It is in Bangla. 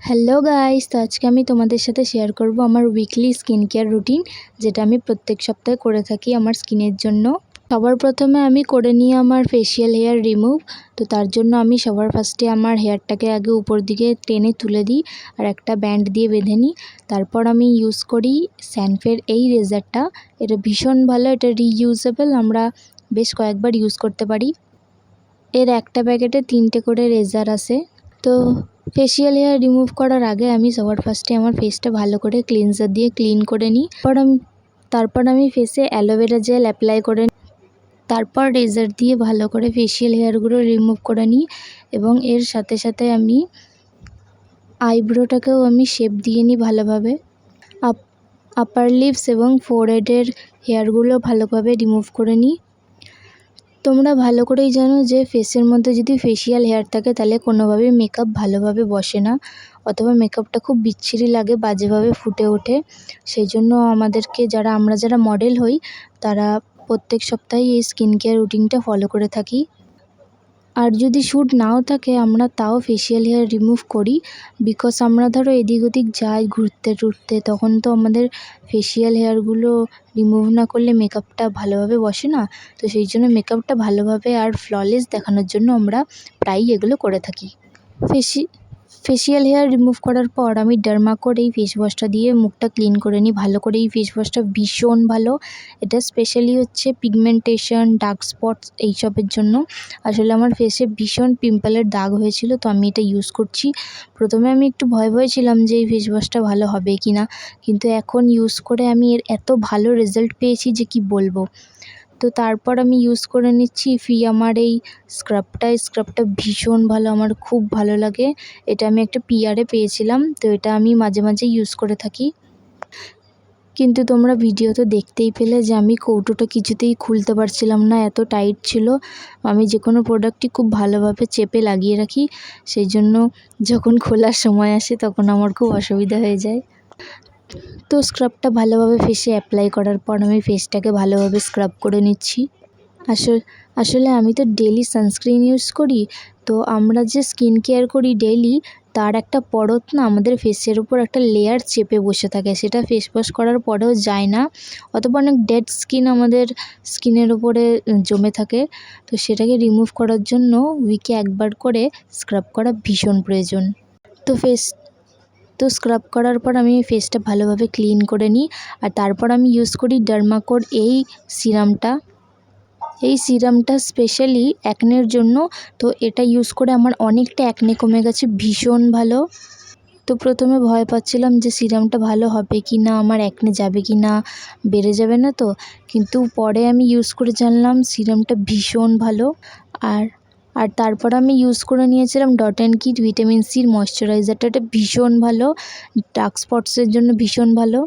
হ্যালো গাইস, তো আজকে আমি তোমাদের সাথে শেয়ার করব আমার উইকলি স্কিন কেয়ার রুটিন, যেটা আমি প্রত্যেক সপ্তাহে করে থাকি আমার স্কিনের জন্য। সবার প্রথমে আমি করে নিই আমার ফেসিয়াল হেয়ার রিমুভ। তো তার জন্য আমি সবার ফার্স্টে আমার হেয়ারটাকে আগে উপর দিকে টেনে তুলে দিই আর একটা ব্যান্ড দিয়ে বেঁধে নিই। তারপর আমি ইউজ করি স্যানফের এই রেজারটা। এটা ভীষণ ভালো, এটা রিইউজেবল, আমরা বেশ কয়েকবার ইউজ করতে পারি। এর একটা প্যাকেটে 3টে করে রেজার আসে। তো ফেসিয়াল হেয়ার রিমুভ করার আগে আমি সবার ফার্স্টে আমার ফেসটা ভালো করে ক্লিনজার দিয়ে ক্লিন করে নিই। তারপর আমি ফেসে অ্যালোভেরা জেল অ্যাপ্লাই করে তারপর রেজার দিয়ে ভালো করে ফেসিয়াল হেয়ারগুলো রিমুভ করে নিই এবং এর সাথে সাথে আমি আইব্রোটাকেও আমি শেপ দিয়ে নিই ভালোভাবে। আপার লিপস এবং ফোরহেডের হেয়ারগুলো ভালোভাবে রিমুভ করে নিই। তোমরা ভালো করেই জানো যে ফেসের মধ্যে যদি ফেসিয়াল হেয়ার থাকে তাহলে কোনোভাবেই মেকআপ ভালোভাবে বসে না, অথবা মেকআপটা খুব বিচ্ছিরি লাগে, বাজেভাবে ফুটে ওঠে। সেই জন্য আমরা যারা মডেল হই তারা প্রত্যেক সপ্তাহে এই স্কিন কেয়ার রুটিনটা ফলো করে থাকি। আর যদি শ্যুট নাও থাকে আমরা তাও ফেসিয়াল হেয়ার রিমুভ করি, বিকজ আমরা ধরো এদিক ওদিক যাই ঘুরতে টুরতে, তখন তো আমাদের ফেসিয়াল হেয়ারগুলো রিমুভ না করলে মেকআপটা ভালোভাবে বসে না। তো সেই জন্য মেকআপটা ভালোভাবে আর ফ্ললেস দেখানোর জন্য আমরা প্রায়ই এগুলো করে থাকি। ফেসিয়াল হেয়ার রিমুভ করার পর আমি ডার্মাকোর এই ফেস ওয়াশটা দিয়ে মুখটা ক্লিন করে নিই ভালো করে। এই ফেস ওয়াশটা ভীষণ ভালো, এটা স্পেশালি হচ্ছে পিগমেন্টেশন, ডার্ক স্পটস এইসবের জন্য। আসলে আমার ফেসে ভীষণ পিম্পলের দাগ হয়েছিল, তো আমি এটা ইউজ করছি। প্রথমে আমি একটু ভয় ছিলাম যে এই ফেস ওয়াশটা ভালো হবে কি না, কিন্তু এখন ইউজ করে আমি এর এত ভালো রেজাল্ট পেয়েছি যে কি বলবো। তো তারপর আমি ইউজ করে নিচ্ছি আমার এই স্ক্রাবটা ভীষণ ভালো, আমার খুব ভালো লাগে। এটা আমি একটা পিআরে পেয়েছিলাম, তো এটা আমি মাঝে মাঝে ইউজ করে থাকি। কিন্তু তোমরা ভিডিও তো দেখতেই পেলে যে আমি কৌটোটা কিছুতেই খুলতে পারছিলাম না, এত টাইট ছিল। আমি যে কোনো প্রোডাক্টই খুব ভালোভাবে চেপে লাগিয়ে রাখি, সেই জন্য যখন খোলার সময় আসে তখন আমার খুব অসুবিধা হয়ে যায়। তো স্ক্রাবটা ভালোভাবে ফেসে অ্যাপ্লাই করার পর আমি ফেসটাকে ভালোভাবে স্ক্রাব করে নিচ্ছি। আসলে আমি তো ডেইলি সানস্ক্রিন ইউজ করি। তো আমরা যে স্কিন কেয়ার করি ডেইলি, তার একটা পরত না আমাদের ফেসের উপর একটা লেয়ার চেপে বসে থাকে, সেটা ফেস ওয়াশ করার পরেও যায় না, অথবা অনেক ডেড স্কিন আমাদের স্কিনের উপরে জমে থাকে। তো সেটাকে রিমুভ করার জন্য উইকে একবার করে স্ক্রাব করা ভীষণ প্রয়োজন। তো স্ক্রাব করার পর আমি ফেসটা ভালোভাবে ক্লিন করে নিই। আর তারপর আমি ইউজ করি ডার্মাকোর এই সিরামটা স্পেশালি অ্যাকনের জন্য। তো এটা ইউজ করে আমার অনেকটা অ্যাকনে কমে গেছে, ভীষণ ভালো। তো প্রথমে ভয় পাচ্ছিলাম যে সিরামটা ভালো হবে কি না, আমার অ্যাকনে যাবে কি না, বেড়ে যাবে না তো। কিন্তু পরে আমি ইউজ করে জানলাম সিরামটা ভীষণ ভালো। আর তারপর আমি ইউজ করে নিয়েছিলাম ডট অ্যান্ড কিট ভিটামিন সির ময়শ্চারাইজারটা। এটা ভীষণ ভালো, ডার্ক স্পটসের জন্য ভীষণ ভালো।